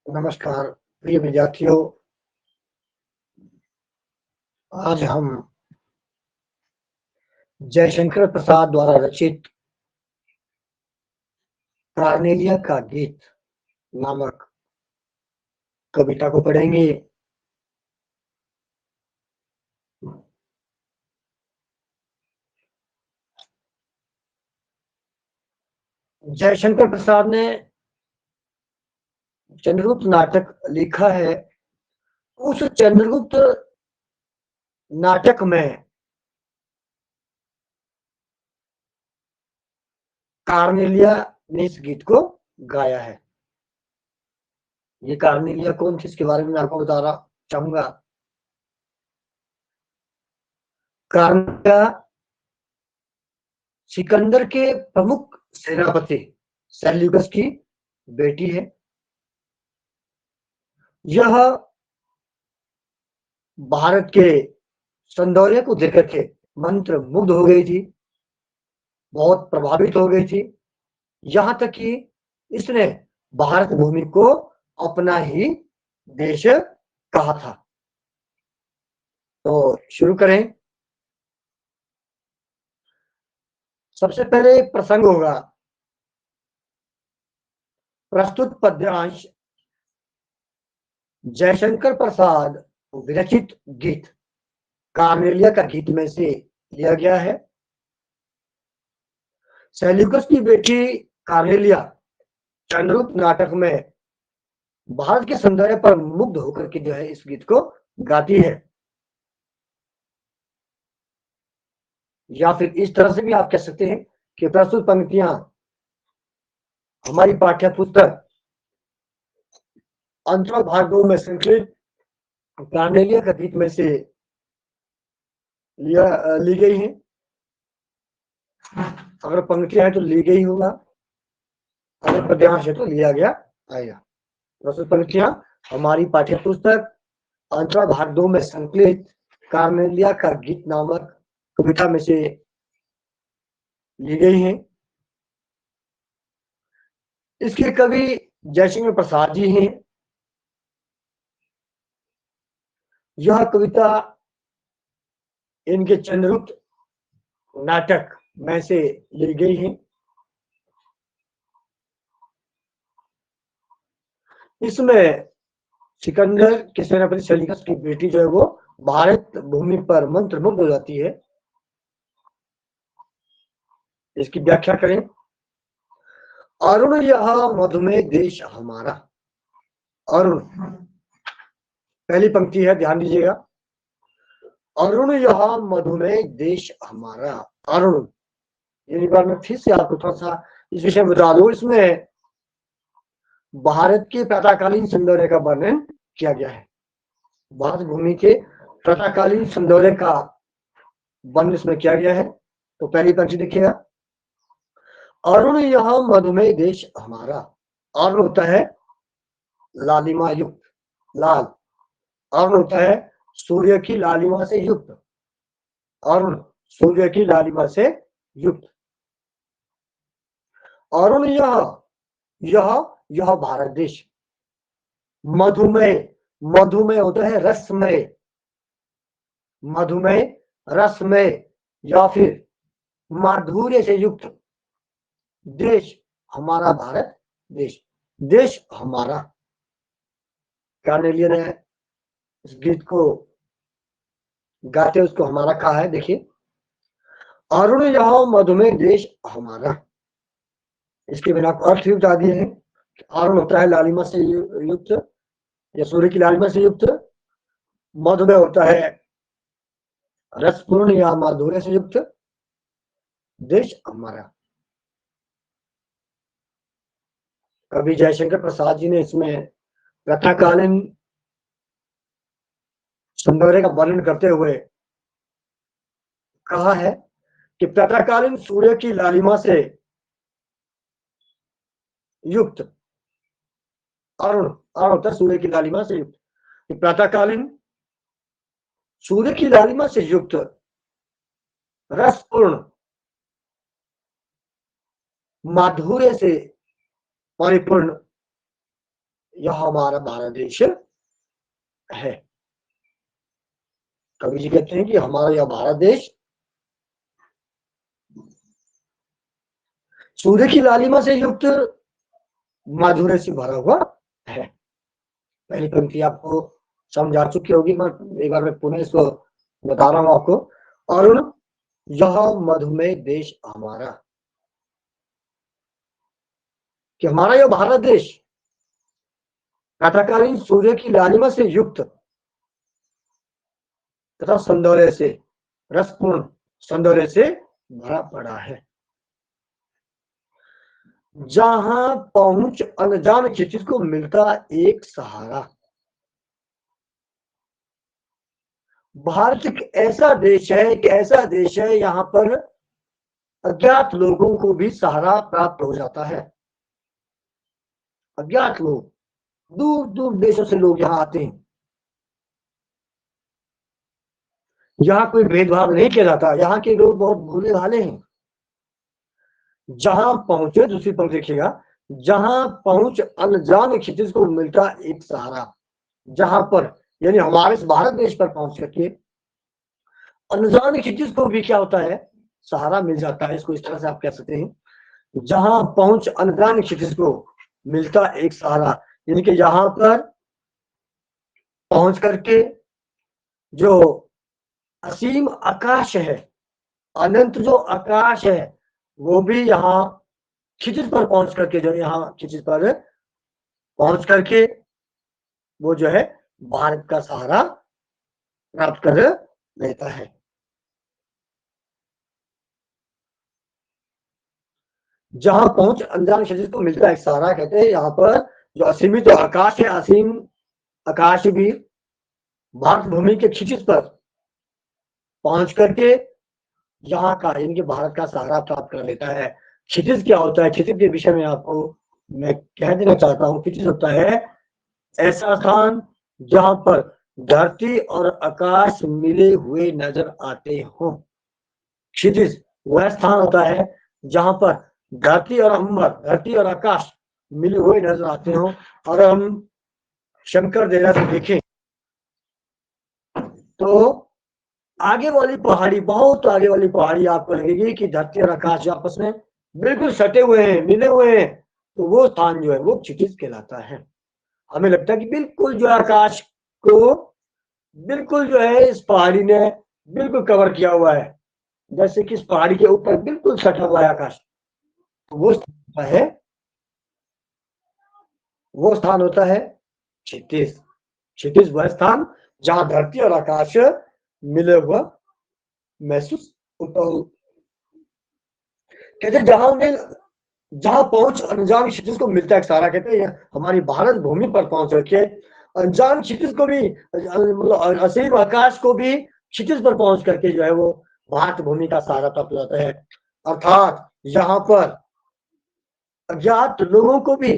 नमस्कार प्रिय विद्यार्थियों। आज हम जयशंकर प्रसाद द्वारा रचित कार्नेलिया का गीत नामक कविता को पढ़ेंगे। जयशंकर प्रसाद ने चंद्रगुप्त नाटक लिखा है। उस चंद्रगुप्त नाटक में कार्नेलिया ने इस गीत को गाया है। ये कार्नेलिया कौन थी, इसके बारे में आपको बताना चाहूंगा। कार्नेलिया सिकंदर के प्रमुख सेनापति सेल्यूकस की बेटी है। यह भारत के सौंदर्य को देखकर के मंत्र मुग्ध हो गई थी, बहुत प्रभावित हो गई थी। यहां तक कि इसने भारत भूमि को अपना ही देश कहा था। तो शुरू करें। सबसे पहले प्रसंग होगा प्रस्तुत पद्यांश जयशंकर प्रसाद विरचित गीत कार्नेलिया का गीत में से लिया गया है। सेल्यूकस की बेटी कार्नेलिया चंद्रगुप्त नाटक में भारत के सौंदर्य पर मुग्ध होकर के जो है इस गीत को गाती है। या फिर इस तरह से भी आप कह सकते हैं कि प्रस्तुत पंक्तियां हमारी पाठ्य पुस्तक अंतरा भाग 2 में संकलित कार्नेलिया का गीत में से ली गई है। अगर पंक्तियां है तो ली गई होगा, अगर पद्यांश है तो लिया गया आएगा। प्रस्तुत पंक्तियां हमारी पाठ्य पुस्तक अंतरा भाग 2 में संकलित कार्नेलिया का गीत नामक कविता में से ली गई है। इसके कवि जयशंकर प्रसाद जी हैं। यह कविता इनके चंद्रगुप्त नाटक में से ली गई है। इसमें सिकंदर के सेनापति सेल्यूकस की बेटी जो है वो भारत भूमि पर मंत्रमुग्ध हो जाती है। इसकी व्याख्या करें। अरुण यह मधुमेह देश हमारा। अरुण पहली पंक्ति है, ध्यान दीजिएगा। अरुण यह मधुमेह देश हमारा। अरुण एक बार मैं फिर से आपको थोड़ा सा इस विषय में बता दूं। इसमें भारत के प्रातःकालीन सौंदर्य का वर्णन किया गया है। भारत भूमि के प्रातःकालीन सौंदर्य का वर्णन इसमें किया गया है। तो पहली पंक्ति देखिएगा। अरुण यह मधुमेह देश हमारा। अरुण होता है लालिमा युक्त, लाल। अरुण होता है सूर्य की लालिमा से युक्त। अरुण सूर्य की लालिमा से युक्त। अरुण यह भारत देश। मधुमेह, मधुमेह होता है रसमय, मधुमेह रसमय या फिर माधुर्य से युक्त देश हमारा भारत देश। देश हमारा। कार्नेलिया ने इस गीत को गाते उसको हमारा कहा है। देखिए, अरुण यह मधुमेह देश हमारा। इसके बिना अर्थ भी बता दिए हैं। अरुण होता है लालिमा से युक्त या सूर्य की लालिमा से युक्त। मधुमेह होता है रसपूर्ण या माधुर्य से युक्त देश हमारा। कवि जयशंकर प्रसाद जी ने इसमें प्रातःकालीन सौंदर्य का वर्णन करते हुए कहा है कि प्रातःकालीन सूर्य की लालिमा से युक्त अरुण, अरुण होता है सूर्य की लालिमा से युक्त। प्रातःकालीन सूर्य की लालिमा से युक्त रसपूर्ण माधुर्य से परिपूर्ण यह हमारा भारत देश है। कवि जी कहते हैं कि हमारा यह भारत देश सूर्य की लालिमा से युक्त माधुर्य से भरा हुआ है। पहली पंक्ति आपको समझ आ चुकी होगी, मैं एक बार मैं पुनः इसको बता रहा हूं आपको। अरुण यह मधुमेह देश हमारा, कि हमारा यह भारत देश प्रातःकालीन सूर्य की लालिमा से युक्त तथा सौंदर्य से, रसपूर्ण सौंदर्य से भरा पड़ा है, जहां पहुंच अनजान क्षितिज को मिलता एक सहारा। भारत एक ऐसा देश है, एक ऐसा देश है यहां पर अज्ञात लोगों को भी सहारा प्राप्त हो जाता है। अज्ञात लोग, दूर दूर देशों से लोग यहाँ आते हैं। यहाँ कोई भेदभाव नहीं किया जाता, यहाँ के लोग बहुत भोले भाले हैं। जहां पहुंचे, दूसरी पंक्ति देखिएगा, जहां पहुंच अनजान क्षितिज को मिलता एक सहारा। जहां पर यानी हमारे इस भारत देश पर पहुंच करके अनजान क्षितिज को भी क्या होता है, सहारा मिल जाता है। इसको इस तरह से आप कह सकते हैं, जहां पहुंच अनजान क्षितिज को मिलता एक सहारा, यानी कि यहां पर पहुंच करके जो असीम आकाश है, अनंत जो आकाश है, वो भी यहाँ क्षितिज पर पहुंच करके, जो यहाँ क्षितिज पर पहुंच करके वो जो है भारत का सहारा प्राप्त कर लेता है। जहां पहुंच अनजान क्षितिज को मिलता है सहारा, कहते हैं यहाँ पर जो असीमित तो आकाश है, असीम आकाश भी भारत भूमि के क्षितिज पर पहुंच करके यहाँ का यानी कि भारत का सहारा प्राप्त कर लेता है। क्षितिज क्या होता है, क्षितिज के विषय में आपको मैं कह देना चाहता हूँ। क्षितिज होता है ऐसा स्थान जहां पर धरती और आकाश मिले हुए नजर आते हो। क्षितिज वह स्थान होता है जहां पर धरती और अंबर, धरती और आकाश मिले हुए नजर आते हो। और हम शंकर देरा से देखें तो आगे वाली पहाड़ी, बहुत आगे वाली पहाड़ी आपको लगेगी कि धरती और आकाश आपस में बिल्कुल सटे हुए हैं, मिले हुए हैं, तो वो स्थान जो है वो क्षितिज कहलाता है। हमें लगता है कि बिल्कुल जो आकाश को बिल्कुल जो है इस पहाड़ी ने बिल्कुल कवर किया हुआ है, जैसे कि इस पहाड़ी के ऊपर बिल्कुल सटा हुआ है आकाश। तो वो स्थान होता है क्षितिज। क्षितिज वह स्थान जहां धरती और आकाश मिले हुआ महसूस होता हो। कहते जहां पहुंच अनजान क्षितिज को मिलता है सहारा। कहते हैं हमारी भारत भूमि पर पहुंच रखे अनजान क्षितिज को भी, मतलब असीम आकाश को भी क्षितिज पर पहुंच करके जो है वो भारत भूमि का सहारा प्राप्त हो जाता है। अर्थात यहाँ पर अज्ञात लोगों को भी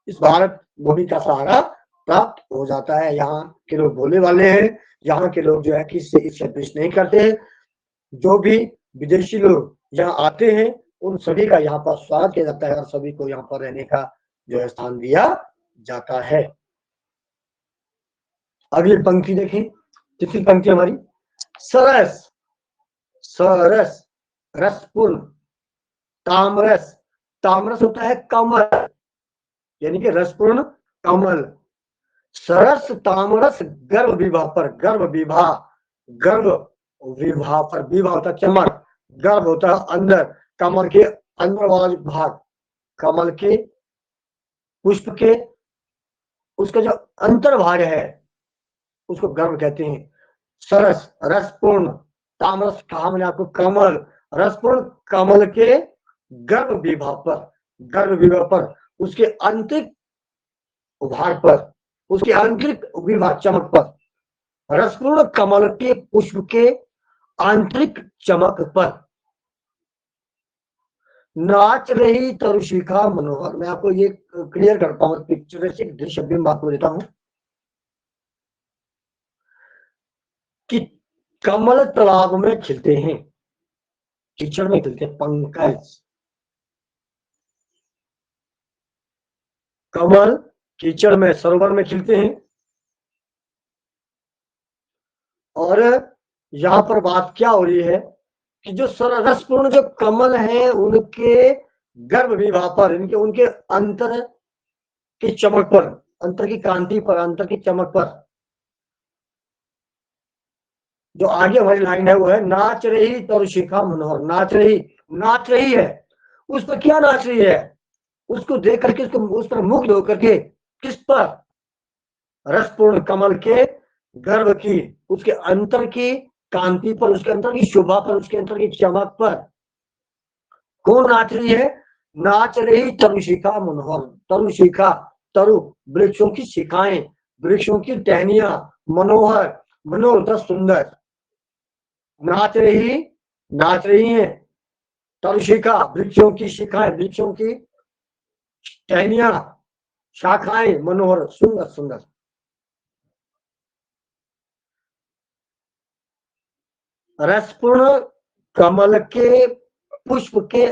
इस भारत भूमि का सहारा प्राप्त हो जाता है। यहाँ के लोग भोले वाले हैं, यहाँ के लोग जो है किससे ईर्ष्या द्वेष नहीं करते। जो भी विदेशी लोग यहाँ आते हैं उन सभी का यहाँ पर स्वागत किया जाता है और सभी को यहाँ पर रहने का जो है स्थान दिया जाता है। अगली पंक्ति देखें, तीसरी पंक्ति हमारी, सरस सरस रसपूर्ण तामरस। तामरस होता है कमल, यानी कि रसपूर्ण कमल। सरस तामरस गर्भ विवाह पर, गर्भ विवाह, गर्भ विवाह पर, विवाह होता है चमक, गर्भ होता है अंदर, कमल के अंदर वाला भाग, कमल के पुष्प के उसका जो अंतर भाग है उसको गर्भ कहते हैं। सरस रसपूर्ण, तामरस कहा मैंने आपको कमल, रसपूर्ण कमल के गर्भ विवाह पर, गर्भ विवाह पर, उसके आंतरिक भाग पर, उसके आंतरिक विभाग चमक पर, रसपूर्ण कमल के पुष्प के आंतरिक चमक पर नाच रही तरुशिखा मनोहर। मैं आपको ये क्लियर करता हूँ, पिक्चरिस्टिक दृश्य बिंब आपको देता हूं कि कमल तालाब में खिलते हैं, कीचड़ में खिलते हैं, पंकज कमल कीचड़ में, सरोवर में खिलते हैं। और यहाँ पर बात क्या हो रही है कि जो रसपूर्ण जो कमल हैं उनके गर्भ विवाह पर, इनके उनके अंतर की चमक पर, अंतर की कांति पर, अंतर की चमक पर, जो आगे हमारी लाइन है वो है नाच रही तरुशिखा मनोहर। नाच रही है। उस पर क्या नाच रही है? उसको देख करके, उसको उस पर मुग्ध होकर के, किस पर? रसपूर्ण कमल के गर्भ की, उसके अंतर की कांति पर, उसके अंतर की शोभा पर, उसके अंतर की चमक पर कौन नाच रही है? नाच रही तरुशिखा मनोहर। तरुशिखा, तरु वृक्षों की शिखाएं, वृक्षों की टहनियां, मनोहर, मनोहर सुंदर। नाच रही है तरुशिखा, वृक्षों की शिखाएं, वृक्षों की टहनियां, शाखाएं, मनोहर, सुंदर सुंदर। रसपूर्ण कमल के पुष्प के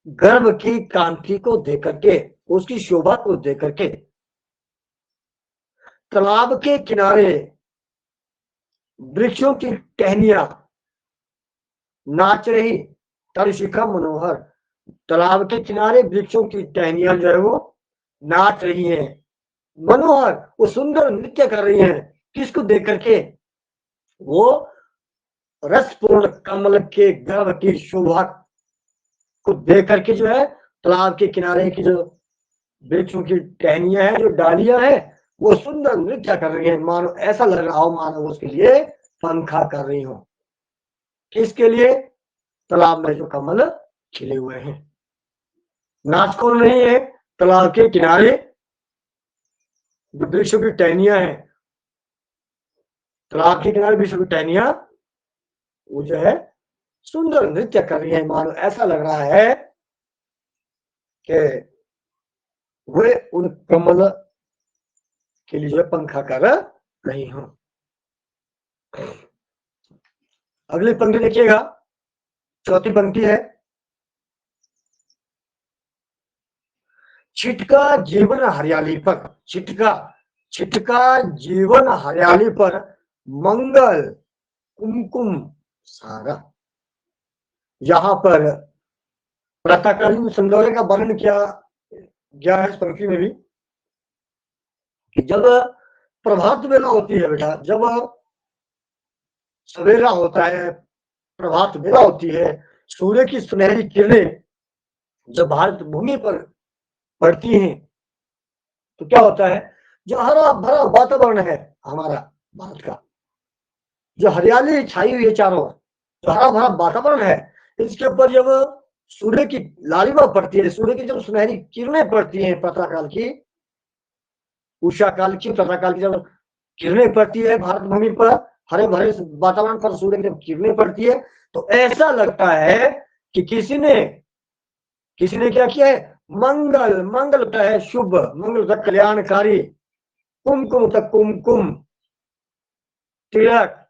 गर्भ की कांति को देख करके, उसकी शोभा को देख करके तालाब के किनारे वृक्षों की टहनियां नाच रही तरुशिखा मनोहर। तालाब के किनारे वृक्षों की टहनियां जो है वो नाच रही हैं, मनोहर, वो सुंदर नृत्य कर रही हैं। किसको देख करके? वो रसपूर्ण कमल के गर्भ की शोभा को देख करके जो है, तालाब के किनारे की जो वृक्षों की टहनियां हैं, जो डालियां हैं, वो सुंदर नृत्य कर रही हैं। मानो ऐसा लग रहा हो मानो उसके लिए पंखा कर रही हो। किसके लिए? तालाब में जो कमल खिले हुए हैं। नाच कौन रही है? तालाब के किनारे जो वृक्षों की टहनियां हैं, तालाब के किनारे वृक्षों की टहनियां वो जो है सुंदर नृत्य कर रही है। मानो ऐसा लग रहा है कि वे उन कमल के लिए जो है पंखा कर रही हूं। अगली पंक्ति देखिएगा, चौथी पंक्ति है, छिटका जीवन हरियाली पर, छिटका जीवन हरियाली पर मंगल कुमकुम सारा। यहां पर प्रातःकालीन सौंदर्य का वर्णन किया गया है इस पंक्ति में भी, कि जब प्रभात वेला होती है बेटा, जब सवेरा होता है, प्रभात वेला होती है, सूर्य की सुनहरी किरणें जब भारत भूमि पर पड़ती हैं, तो क्या होता है? जो हरा भरा वातावरण है हमारा भारत का, जो हरियाली छाई हुई है चारों ओर, जो हरा भरा वातावरण है, इसके ऊपर जब सूर्य की लालिमा पड़ती है, सूर्य की जब सुनहरी किरणें पड़ती हैं, प्रातःकाल की, उषा काल की, प्रातःकाल की जब किरणें पड़ती है भारत भूमि पर, हरे भरे वातावरण पर सूर्य की जब किरणें पड़ती है, तो ऐसा लगता है कि किसी ने क्या किया है? मंगल होता है शुभ, मंगल होता है कल्याणकारी, कुमकुम होता है कुमकुम, तिलक,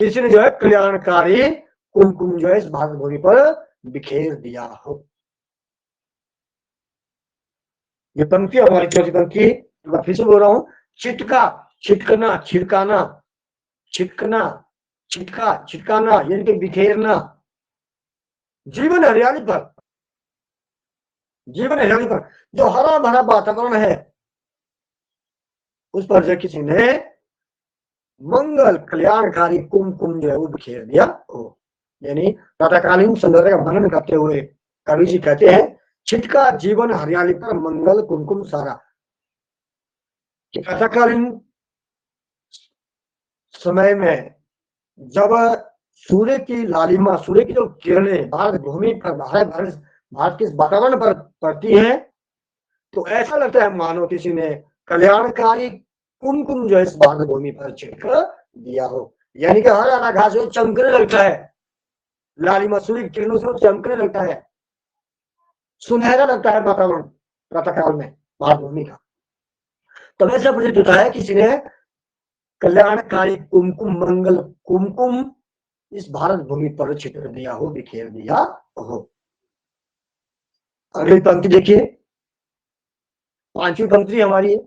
किसी ने जो है कल्याणकारी कुमकुम जो है इस भारत भूमि पर बिखेर दिया हो। ये पंक्ति हमारी चौथी पंक्ति, मैं फिर से बोल रहा हूं, छिटका, छिटकना, छिड़काना, छिटकना, छिटकाना, यानी कि बिखेरना। जीवन हरियाली पर, जीवन हरियाली पर जो हरा भरा वातावरण है, उस पर जो किसी ने मंगल कल्याणकारी कुमकुम जो है वो बिखेर दिया हो। यानी प्रातःकालीन सौंदर्य का वर्णन करते हुए कवि जी कहते हैं, छिटका जीवन हरियाली पर मंगल कुमकुम सारा। प्रातःकालीन समय में जब सूर्य की लालिमा, सूर्य की जो किरणें भारत भूमि पर, भारत के वातावरण पर पड़ती हैं, तो ऐसा लगता है मानो किसी ने कल्याणकारी कुमकुम जो है इस भारत भूमि पर छिड़क दिया हो। यानी कि हरा हरा घास जो चमकने लगता है, लालिमा सूर्य की किरणों से चमकने लगता है, सुनहरा लगता है वातावरण प्रातःकाल में भारत भूमि का। तब ऐसा प्रतीत होता है किसी ने कल्याणकारी कुमकुम, मंगल कुमकुम इस भारत भूमि पर छिटर दिया हो, बिखेर दिया हो। अगली पंक्ति देखिए, पांचवी पंक्ति हमारी है।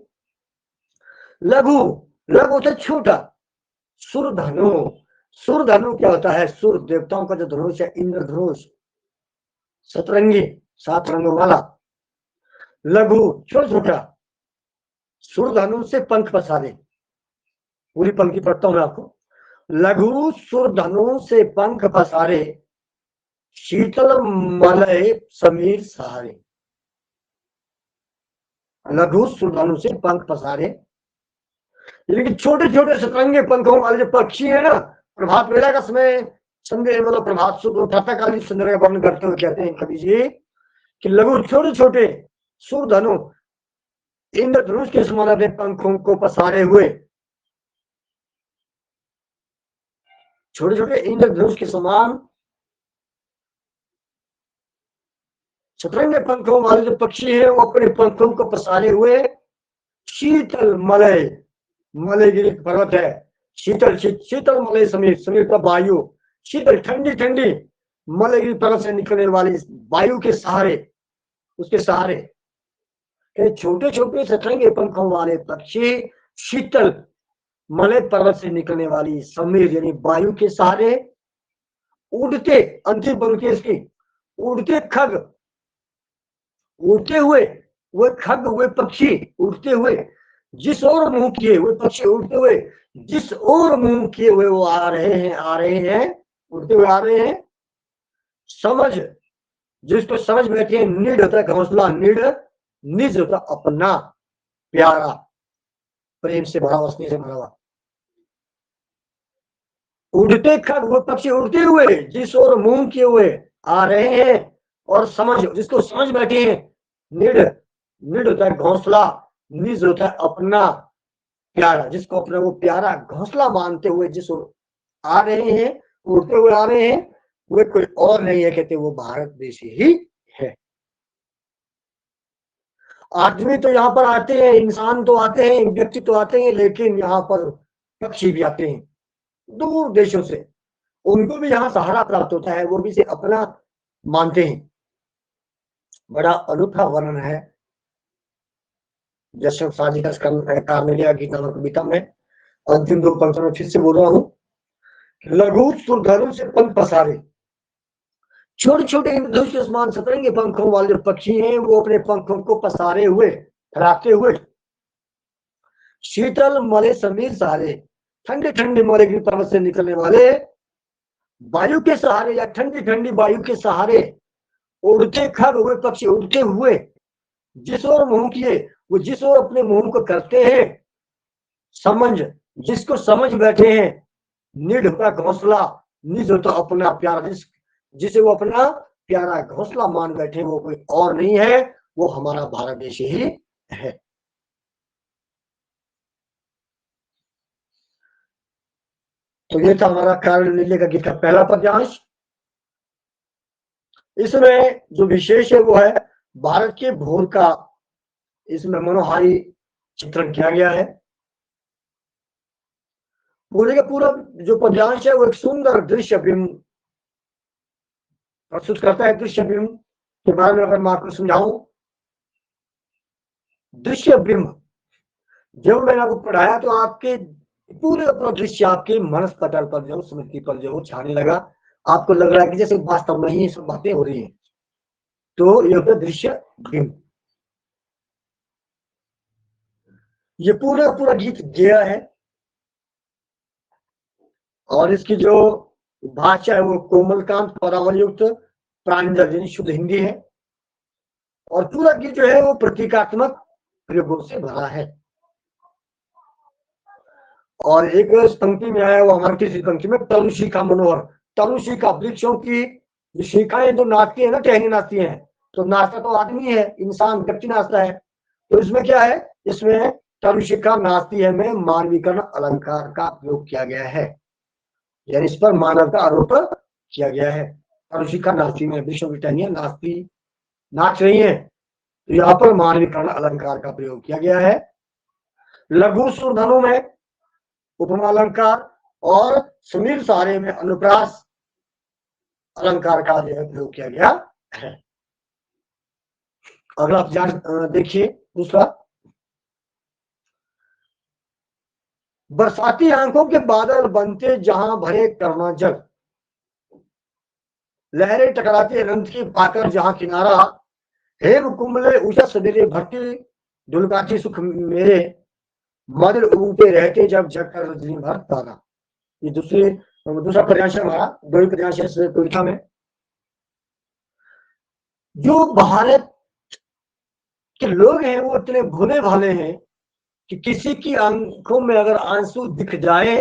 लघु, लघु से छोटा, सुरधनु, सुरधनु क्या होता है? सूर्य देवताओं का जो धनुष है, इंद्रधनुष, सतरंगी, 7 रंगों वाला। लघु छोटा छोटा, सुरधनु से पंख पसारे। पूरी पंक्ति पढ़ता हूं मैं आपको। लघु सुरधनु से पंख पसारे, शीतल मलय समीर सहारे। लघु सुरधनु से पंख पसारे, लेकिन छोटे छोटे सतरंगे पंखों वाले जो पक्षी है ना, प्रभात वेला का समय, संध्या मतलब प्रभात सुबह प्रातःकालीन सुंदर का वर्णन करते हुए कहते हैं कवि जी कि लघु छोटे छोटे सुरधनु इंद्रधनुष के समान अपने पंखों को पसारे हुए, छोटे छोटे इंद्रधनुष के समान सतरंगे पंखों वाले जो पक्षी है वो अपने पंखों को पसारे हुए, शीतल मलय, मलयगिरी पर्वत है, शीतल शीतल मलय समीर, समीर का वायु, शीतल ठंडी ठंडी मलयगिरी पर्वत से निकलने वाली वायु के सहारे, उसके सहारे छोटे छोटे सतरंगे पंखों वाले पक्षी शीतल मलय पर्वत से निकलने वाली समीर यानी वायु के सहारे उड़ते, अंतिम पंक्ति इसकी, उड़ते खग, उड़ते हुए वे खग, वे पक्षी उड़ते हुए जिस ओर मुंह किए, वे पक्षी उड़ते हुए जिस ओर मुंह किए हुए वो आ रहे हैं, आ रहे हैं, उड़ते हुए आ रहे हैं। समझ, जिसको समझ बैठे हैं, निड होता है घोंसला, निड, निज होता अपना, प्यारा, प्रेम से भरा हुआ, स्नेह से भरा हुआ। उड़ते खग, वो पक्षी उड़ते हुए जिस ओर मुंह किए हुए आ रहे हैं, और समझ, जिसको समझ बैठे हैं, निड, निड होता है घोंसला, निज होता है अपना, प्यारा, जिसको अपना वो प्यारा घोंसला मानते हुए जिस ओर आ रहे हैं, उड़ते हुए आ रहे हैं, वे कोई और नहीं है, कहते वो भारत देश ही है। आदमी तो यहाँ पर आते हैं, इंसान तो आते हैं, व्यक्ति तो आते हैं, लेकिन यहाँ पर पक्षी भी आते हैं दूर देशों से, उनको भी यहाँ सहारा प्राप्त होता है, वो भी इसे अपना मानते हैं। बड़ा अनूठा वर्णन है जैसे साजी का गीता और कविता में। अंतिम 2 पंक्तियों में फिर से बोल रहा हूं, लघु सुरधनु से पंख पसारे, छोटे छोटे इंद्रधनुष के समान सतरंगे पंखों वाले जो पक्षी हैं वो अपने पंखों को पसारे हुए, फैलाते हुए, शीतल मलय समीर सहारे, ठंडे ठंडे मलयगिरी पर्वत से निकलने वाले वायु के सहारे या ठंडी ठंडी वायु के सहारे उड़ते खग, हुए पक्षी उड़ते हुए जिस ओर मुंह किए, वो जिस ओर अपने मुंह को करते हैं, समझ, जिसको समझ बैठे हैं, निड होता घोंसला, निज होता अपना प्यारा, जिसे वो अपना प्यारा घोंसला मान बैठे, वो कोई और नहीं है, वो हमारा भारत देश ही है। तो ये था हमारा कारण नीले का गीत का पहला पद्यांश। इसमें जो विशेष है वो है भारत के भोर का, इसमें मनोहारी चित्रण किया गया है। पूरे का पूरा जो पद्यांश है वो एक सुंदर दृश्य बिंब प्रस्तुत करता है। दृश्य बिंब के बारे में अगर मैं आपको समझाऊं, दृश्य बिंब जब मैंने आपको पढ़ाया तो आपके पूरे दृश्य आपके मनस पटल पर जो, स्मृति पर जो छाने लगा, आपको लग रहा है कि जैसे वास्तव में ही सब बातें हो रही हैं। तो ये होता है दृश्य बिंब। ये पूरा पूरा गीत गया है और इसकी जो भाषा है वो कोमलकांत परावल युक्त प्रांजल यानी शुद्ध हिंदी है, और पूरा गीत जो है वो प्रतीकात्मक प्रयोगों से भरा है। और एक पंक्ति में आया वो हमारी तीसरी पंक्ति में, तरुशिखा मनोहर, तरुशिखा वृक्षों की जो शिखाएं जो नाचती है ना, टहनी नाचती है, तो नाचता तो आदमी है, इंसान व्यक्ति नाचता है। तो इसमें क्या है, इसमें तरुशिखा नाचती है में मानवीकरण अलंकार का प्रयोग किया गया है, यानी इस पर मानव का आरोप किया गया है। तरुशिखा नाचती है, वृक्षों की टहनियां नाचती, नाच रही है, तो यहाँ पर मानवीकरण अलंकार का प्रयोग किया गया है। लघु सुरधनु में उपमा अलंकार और समीर सहारे में अनुप्रास अलंकार का जो है प्रयोग किया गया है। अगला आप देखिए दूसरा, बरसाती आंखों के बादल बनते जहां भरे करुणा जल, लहरें टकराती अनंत की पाकर जहां किनारा, हेम कुंभले उषा सवेरे भक्ति दुलकाती सुख मेरे, मदर उबे रहते जब जग कर रजनी भर तारा। ये दूसरा पद्यांश है हमारा, दो ही पद्यांश है इस कविता में। जो भारत के लोग हैं वो इतने भोले भाले हैं कि किसी की आंखों में अगर आंसू दिख जाए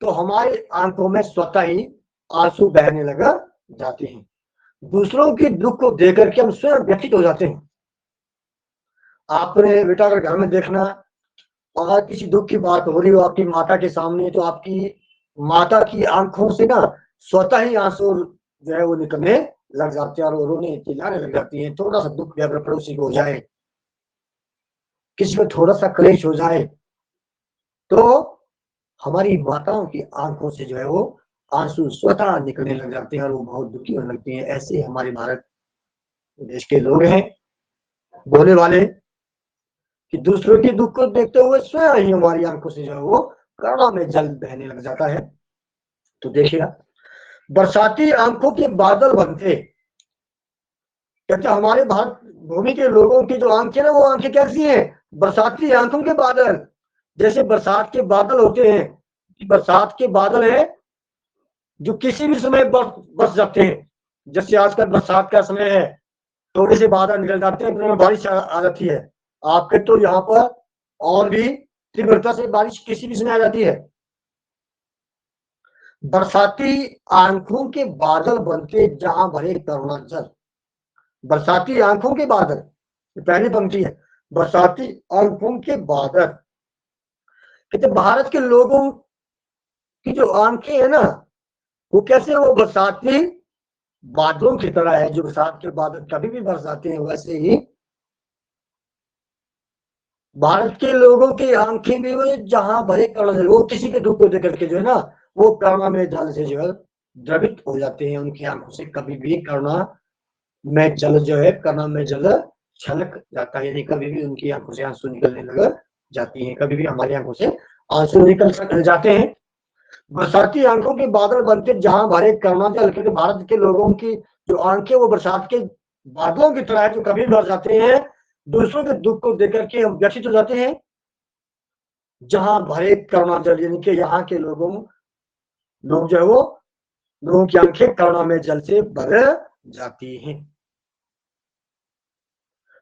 तो हमारी आंखों में स्वतः ही आंसू बहने लगा जाते हैं। दूसरों के दुख को देख करके हम स्वयं व्यथित हो जाते हैं। आपने बेटा अगर घर में देखना, अगर किसी दुख की बात हो रही हो आपकी माता के सामने, तो आपकी माता की आंखों से ना स्वतः ही आंसू जो है वो निकलने लग जाते हैं और वो रोने चिल्लाने लग जाती है। थोड़ा सा दुख भी अगर पड़ोसी को हो जाए, किसी को थोड़ा सा क्लेश हो जाए, तो हमारी माताओं की आंखों से जो है वो आंसू स्वतः निकलने लग जाते हैं और वो बहुत दुखी होने लगती हैं। ऐसे हमारे भारत देश के लोग हैं बोले वाले कि दूसरों के दुख को देखते हुए स्वयं ही हमारी आंखों से जो है वो करुणा में जल बहने लग जाता है। तो देखिएगा, बरसाती आंखों के बादल बनते, कहते हमारे भारत भूमि के लोगों की जो आंखें ना, वो आंखें कैसी हैं? बरसाती आंखों के बादल। जैसे बरसात के बादल होते हैं, बरसात के बादल है जो किसी भी समय बरस जाते हैं। जैसे आजकल बरसात का समय है, थोड़े से बादल निकल जाते हैं, फिर बारिश आ जाती है। आपके तो यहाँ पर और भी तीव्रता से बारिश किसी भी समय आ जाती है। बरसाती आंखों के बादल बनते जहां भरे करुणा जल, बरसाती आंखों के बादल, पहली पंक्ति है, बरसाती आंखों के बादल। कहते भारत के लोगों की जो आंखें है ना, वो कैसे, वो बरसाती बादलों की तरह है। जो बरसात के बादल कभी भी बरसाते हैं, वैसे ही भारत के लोगों की आंखें भी वो जहां भरे करुणा जल, वो किसी के दुख को देख करके जो है ना, वो करुणा में जल से जो है द्रवित हो जाते हैं। उनकी आंखों से कभी भी करुणा में जल जो है, करुणा में जल छलक जाता है, यानी कभी भी उनकी आंखों से आंसू निकलने लग जाती हैं। कभी भी हमारी आंखों से आंसू निकल जाते हैं। बरसाती आंखों के बादल बनते जहां भरे करुणा जल, क्योंकि भारत के लोगों की जो आंखें वो बरसात के बादलों की तरह है, जो कभी भर जाते हैं। दूसरों के दुख को देख करके हम व्यथित हो जाते हैं। जहां भरे करुणा जल, यानी कि यहाँ के लोग जो है वो, लोगों की आंखें करुणा में जल से भर जाती हैं।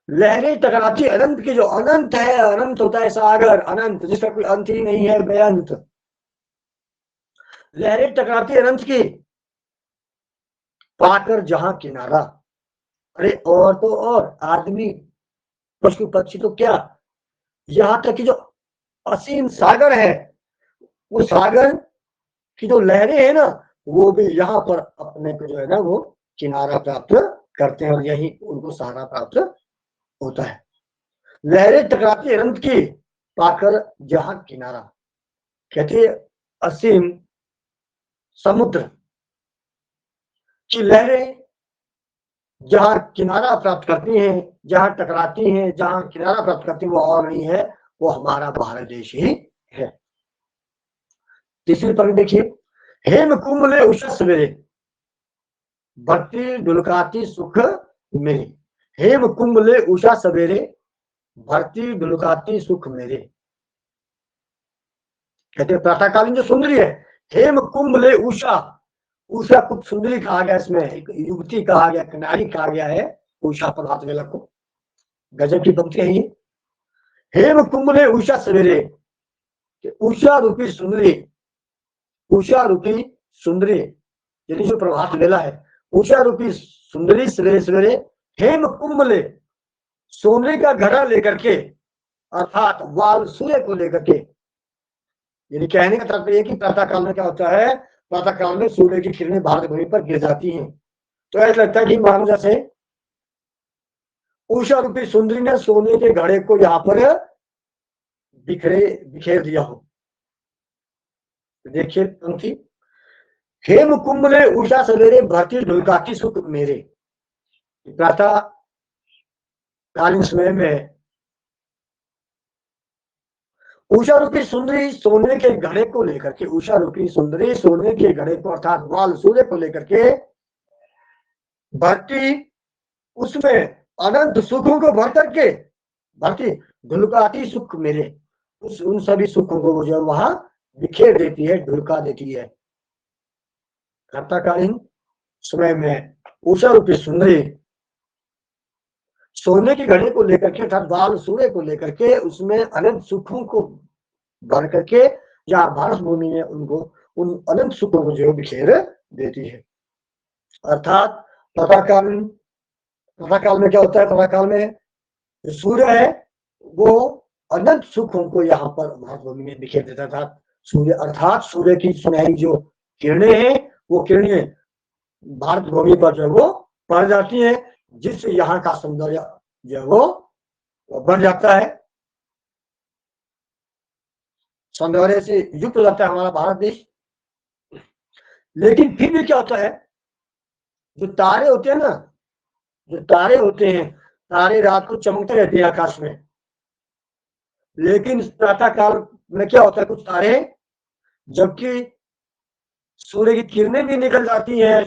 लहरें टकराती अनंत की, जो अनंत है, अनंत होता है सागर, अनंत जिसका कोई अंत ही नहीं है, बेअंत। लहरें टकराती अनंत की पाकर जहां किनारा, अरे और तो और आदमी पशु पक्षी तो क्या, यहां तक कि जो असीम सागर है, वो सागर की जो लहरें हैं ना, वो भी यहाँ पर अपने को जो है ना वो किनारा प्राप्त करते हैं और यही उनको सहारा प्राप्त होता है। लहरें टकराती अनंत की पाकर जहां किनारा, कहते असीम समुद्र की लहरें जहां किनारा प्राप्त करती हैं, जहां टकराती हैं, जहां किनारा प्राप्त करती हैं, वो और नहीं है, वो हमारा भारत देश ही है। तीसरी पंक्ति देखिए, हेम कुंभले उषा सवेरे भक्ति डुलकाती सुख मेरे, हेम कुंभले उषा सवेरे भक्ति डुलकाती सुख मेरे। कहते हैं प्रातःकालीन जो सुंदरी है, हेम कुंभले उषा, उषा को सुंदरी कहा गया, इसमें एक युवती कहा गया, नारी कहा गया है उषा प्रभात वेला को। गजब की पंक्ति है ये, हेम कुंभले उषा सवेरे, उषा रूपी सुंदरी, उषा रूपी सुंदरी यानी जो प्रभात वेला है, उषा रूपी सुंदरी सवेरे सवेरे हेम कुंभले, सोने का घड़ा लेकर के, अर्थात वाल सूर्य को लेकर के। यानी कहने का तात्पर्य कि प्रातः काल में क्या होता है, प्रातः काल में सूर्य की किरणें भारत भूमि पर गिर जाती हैं, तो ऐसा लगता है कि मानो जैसे उषा रूपी सुंदरी ने सोने के घड़े को यहाँ पर बिखेर दिया हो। देखिए पंक्ति, हेम कुंभले उषा सवेरे भरती ढुलकाती सुख मेरे। प्रातः कालीन समय में उषा रूपी सुंदरी सोने के घड़े को लेकर के, उषा रूपी सुंदरी सोने के घड़े को अर्थात बाल सूर्य को लेकर के भरती, उसमें अनंत सुखों को भर करके भरती, ढुलकाती सुख मेरे, उन सभी सुखों को जो वहां बिखेर देती है, ढुलका देती है। प्रातःकालीन समय में उषा रूपी सुंदरी सोने के घड़े को लेकर के अर्थात बाल सूर्य को लेकर के उसमें अनंत सुखों को भर करके या भारत भूमि में उनको उन अनंत सुखों को जो बिखेर देती है। अर्थात प्रातःकाल में क्या होता है, प्रातःकाल में जो सूर्य है वो अनंत सुखों को यहाँ पर भारत भूमि में बिखेर देता था। सूर्य अर्थात सूर्य की सुनहरी जो किरणें हैं वो किरणें भारत भूमि पर जो वो पड़ जाती है, जिससे यहाँ का सौंदर्य जो वो बढ़ जाता है, सौंदर्य से युक्त हो जाता है हमारा भारत देश। लेकिन फिर भी क्या होता है, जो तारे होते हैं ना, जो तारे होते हैं, तारे रात को चमकते रहते हैं आकाश में, लेकिन प्रातः काल में क्या होता है, कुछ तारे जबकि सूर्य की किरणें भी निकल जाती हैं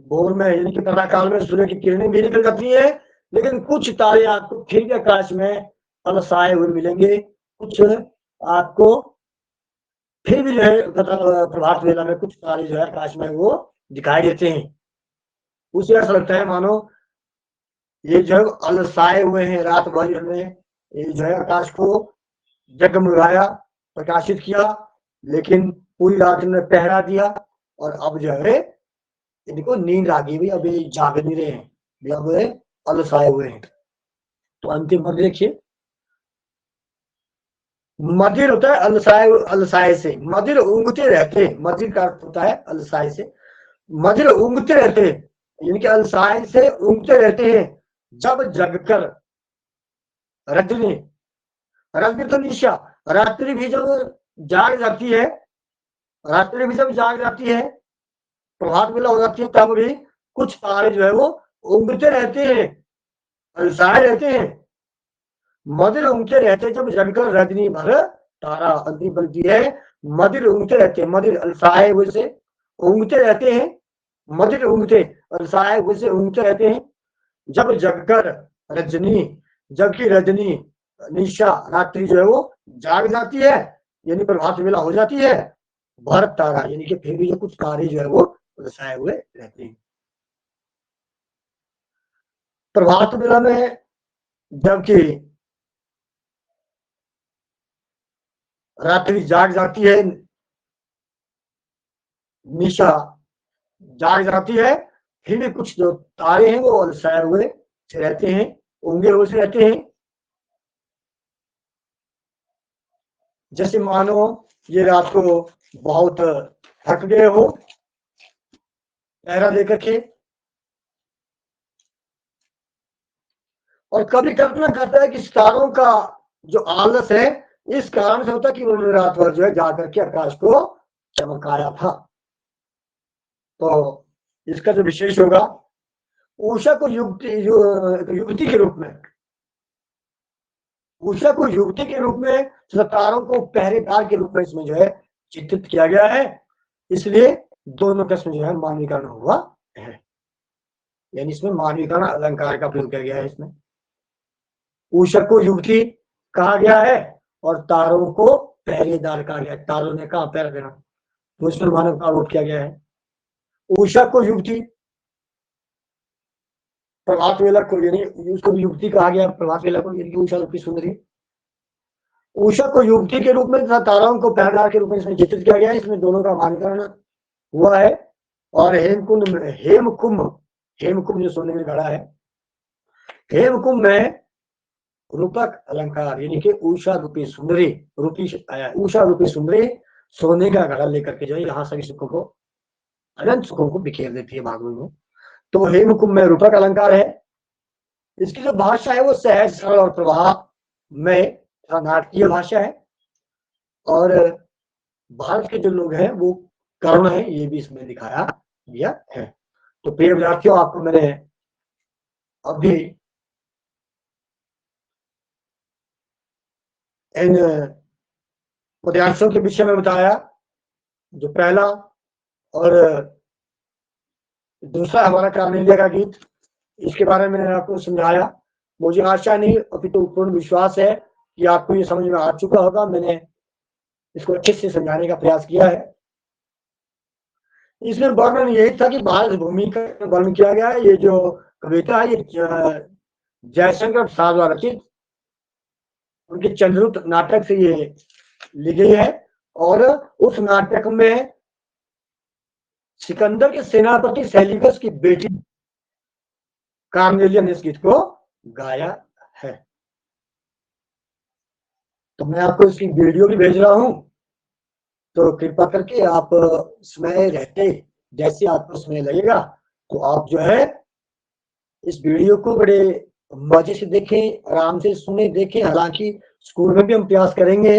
भोर में, यानी कि प्रातः काल में सूर्य की किरणें भी निकल जाती हैं, लेकिन कुछ तारे आपको फिर भी आकाश में अलसाए हुए मिलेंगे, कुछ आपको फिर भी जो है प्रभात वेला में कुछ तारे जो है आकाश में वो दिखाई देते हैं। उसे ऐसा लगता है मानो ये जो है अलसाए हुए हैं, रात भर हमने ये जो है आकाश को जगमगाया, प्रकाशित किया, लेकिन पूरी रात में पहरा दिया और अब जो है इनको नींद आ गई भाई, अब ये जाग नहीं रहे हैं, अब अलसाए हुए हैं। तो अंतिम पद देखिए, मदिर होता है अलसाए, अलसाए से मदिर ऊँघते रहते, मदिर का अर्थ होता है अलसाए से, मदिर ऊँघते रहते, यानी कि अलसाए से ऊँघते रहते हैं, जब जगकर रजनी, रजनी तो निशा, रात्रि भी जब जाग जाती है, रात्रि भी जब जाग जाती है, प्रभात वेला हो जाती है, तब भी कुछ तारे जो है वो ऊँघते रहते हैं, अलसाए रहते हैं, मदिर ऊँघते रहते, जब जगकर रजनी भर तारा, अंतिम पंक्ति है, मदिर ऊँघते रहते, मदिर अलसाए हुए से ऊँघते रहते हैं, मदिर ऊँघते अलसाए हुए से ऊँघते रहते हैं, जब जगकर रजनी, जबकि रजनी निशा रात्रि जो है वो जाग जाती है, यानी प्रभात वेला हो जाती है, भर तारा, यानी कि फिर भी जो कुछ तारे जो है वो अलसाए हुए रहते हैं। प्रभात वेला में जबकि रात्रि जाग जाती है, निशा जाग जाती है, फिर भी कुछ जो तारे हैं वो अलसाए हुए रहते हैं, ऊँघे हुए से रहते हैं, जैसे मानो ये रात को बहुत थक गए हो पहरा देकर के, और कभी कल्पना करता है कि सितारों का जो आलस है इस कारण से होता है कि उन्होंने रात भर जो है जाकर के आकाश को चमकाया था। तो इसका जो विशेष होगा, उषा को युवती के रूप में, उषा को युवती के रूप में, सितारों को पहरेदार के रूप में इसमें जो है चित्रित किया गया है, इसलिए दोनों का इसमें जो है मानवीकरण हुआ है, यानी इसमें मानवीकरण अलंकार का प्रयोग किया गया है। इसमें उषा को युवती कहा गया है और तारों को पहरेदार कहा गया है, तारों ने कहा पहरा देना, तो इसमें मानव का आरोप किया गया है। उषा को युवती, प्रभात वेला को यानी उसको युवती कहा गया, प्रभात वेला को यानी उषा रूपी सुंदरी, उषा को युवती के रूप में तथा ताराओं को पहरेदार के रूप में इसमें चित्रित किया गया है, इसमें दोनों का मानकरण हुआ है। और हेमकुंड में हेमकुंभ जो सोने में गढ़ा है, हेमकुंभ में रूपक अलंकार यानी कि उषा रूपी सुंदरी, उषा रूपी सुंदरी सोने का घड़ा लेकर के जो है यहाँ सभी सुखों को, अनंत सुखों को बिखेर देती है भागवत में। तो हेमकुंभ में रूपक अलंकार है, इसकी जो भाषा है वो सहज सरल और प्रवाह में नाटकीय भाषा है, और भारत के जो लोग हैं वो करुण है, ये भी इसमें दिखाया गया है। तो प्रिय विद्यार्थियों, आपको मैंने अभी इन पद्यांशों के विषय में बताया। जो पहला और दूसरा हमारा कार्नेलिया का गीत, इसके बारे में मैंने आपको समझाया। मुझे आशा नहीं अपितु पूर्ण विश्वास है कि आपको ये समझ में आ चुका होगा। मैंने इसको अच्छे से समझाने का प्रयास किया है। इसमें वर्णन यही था कि भारत भूमि का वर्णन किया गया है। ये जो कविता है ये जयशंकर प्रसाद द्वारा रचित उनके चंद्रगुप्त नाटक से ये ली गई है। और उस नाटक में सिकंदर के सेनापति सेल्यूकस की बेटी कार्नेलिया ने इस गीत को गाया है। तो मैं आपको इसकी वीडियो भी भेज रहा हूं, तो कृपा करके आप समय रहते जैसे आपको समय लगेगा तो आप जो है इस वीडियो को बड़े मजे से देखें, आराम से सुने, देखें। हालांकि स्कूल में भी हम प्रयास करेंगे,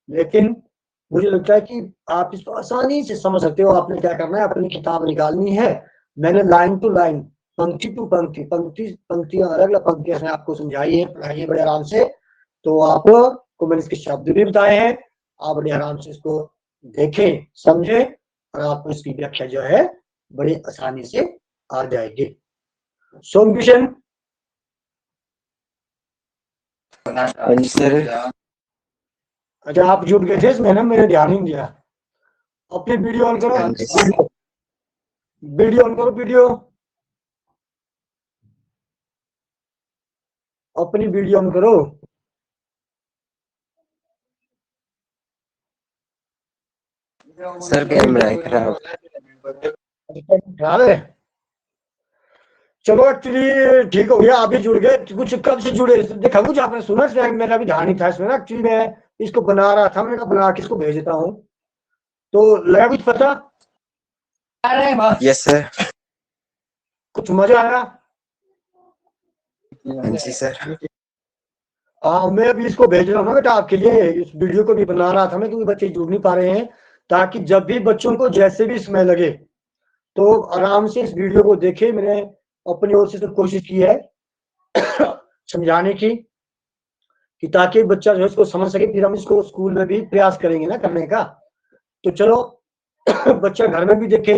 लेकिन मुझे लगता है कि आप इसको आसानी से समझ सकते हो। आपने क्या करना है, अपनी किताब निकालनी है। मैंने लाइन टू लाइन, पंक्ति टू पंक्ति, पंक्तियां अलग अलग पंक्तियां से आपको समझाई है, पढ़ाई है बड़े आराम से। तो आपको मैंने इसके शब्द भी बताए हैं, आप बड़े आराम से इसको देखें, समझें, और आपको इसकी व्याख्या जो है बड़ी आसानी से आ जाएगी। सोम किशन, सर अच्छा आप जुट गए थे इसमें ना, मैंने ध्यान नहीं दिया। अपनी वीडियो ऑन करो, वीडियो ऑन करो, वीडियो अपनी वीडियो ऑन करो। सर कैमरा है खराब। खराब है, चलो एक्चुअली ठीक हो गया, आप भी जुड़ गए। कुछ कब से जुड़े देखा, कुछ आपने सुना? मेरा भी ध्यान नहीं था इसमें ना। एक्चुअली मैं इसको बना रहा था, मैंने बना के इसको भेज देता हूँ, तो लगा कुछ पता? Yes sir. कुछ मजा आया? हाँ जी सर। हाँ, मैं अभी इसको भेज रहा हूँ ना बेटा आपके लिए। इस वीडियो को भी बना रहा था मैं, क्योंकि बच्चे जुड़ नहीं पा रहे हैं, ताकि जब भी बच्चों को जैसे भी समय लगे तो आराम से इस वीडियो को देखे। मैंने अपनी ओर से तो कोशिश की है समझाने की, कि ताकि बच्चा जो है इसको समझ सके। फिर हम इसको स्कूल में भी प्रयास करेंगे ना करने का। तो चलो बच्चा घर में भी देखे,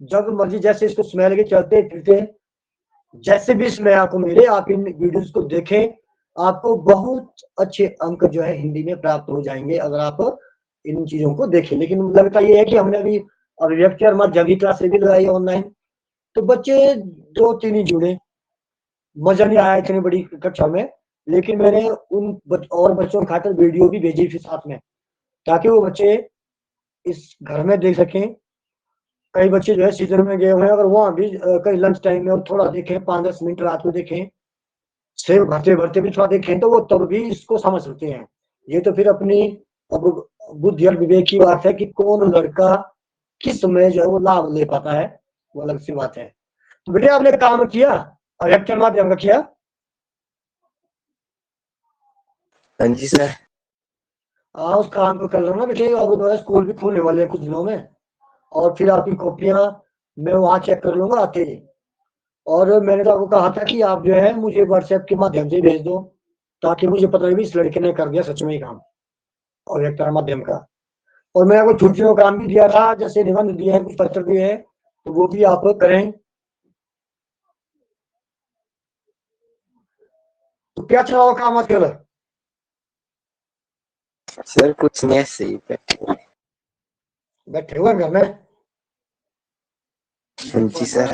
जब मर्जी जैसे इसको समय लगे, चलते फिरते जैसे भी समय आपको मिले, आप इन वीडियोस को देखें। आपको बहुत अच्छे अंक जो है हिंदी में प्राप्त हो जाएंगे अगर आप इन चीजों को देखें। लेकिन लगता ये है कि हमने अभी अभिव्यक्ति और मध्य क्लास से भी लगाई ऑनलाइन, तो बच्चे 2-3 ही जुड़े, मजा नहीं आया इतनी बड़ी कक्षा में। लेकिन मैंने उन और बच्चों के खातिर वीडियो भी भेजी थी साथ में, ताकि वो बच्चे इस घर में देख सकें। कई बच्चे जो है सीजन में गए हुए हैं, अगर वहां भी कई लंच टाइम में और थोड़ा देखें, 5-10 मिनट रात को देखें, सिर भरते भरते भी थोड़ा देखें, तो वो तब भी इसको समझ सकते हैं। ये तो फिर अपनी अब बुद्धि और विवेक की बात है कि कौन लड़का किस समय जो है वो लाभ ले पाता है, वो अलग सी बात है। तो बेटे आपने काम किया, अभिव्यक्ति माध्यम का किया? हाँ जी सर। हाँ, उस काम को कर लो ना बेटे। अब स्कूल भी खुलने वाले हैं कुछ दिनों में, और फिर आपकी कॉपियां मैं वहां चेक कर लूंगा आते ही। और मैंने तो आपको कहा था कि आप जो है मुझे व्हाट्सएप के माध्यम से भेज दो, ताकि मुझे पता लगे इस लड़के ने कर दिया सच में ही काम, और एक तरह माध्यम का। और मैंने आपको छुट्टियों का काम भी दिया था, जैसे निबंध दिए हैं, कुछ पत्र दिए हैं, तो वो भी आप करें। तो क्या चला हुआ काम आजकल? सर कुछ नहीं, ऐसे ही बैठे हुए घर में? हाँ जी सर।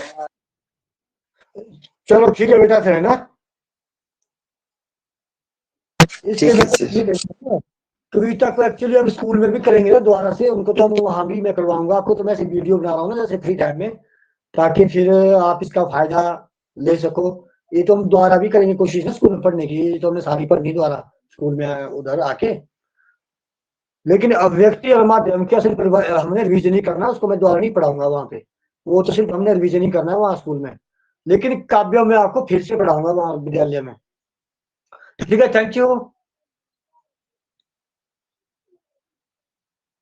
चलो ठीक है बेटा, फिर है ना। ठीक है सर। कविता को एक्चुअली हम स्कूल में भी करेंगे ना दोबारा से, उनको तो हम वहां भी मैं करवाऊंगा आपको। तो मैं ऐसे वीडियो बना रहा हूँ ना जैसे फ्री टाइम में, ताकि फिर आप इसका फायदा ले सको। ये तो हम दोबारा भी करेंगे कोशिश ना स्कूल में पढ़ने की, ये तो हमने सारी पढ़नी दोबारा स्कूल में उधर आके। लेकिन अभिव्यक्ति और माध्यम क्या सिर्फ हमने रिविजन ही करना, उसको मैं दोबारा नहीं पढ़ाऊंगा वहां पे। वो तो सिर्फ हमने रिविजन ही करना है वहां स्कूल में, लेकिन काव्य में आपको फिर से पढ़ाऊंगा वहां विद्यालय में। ठीक है, थैंक यू।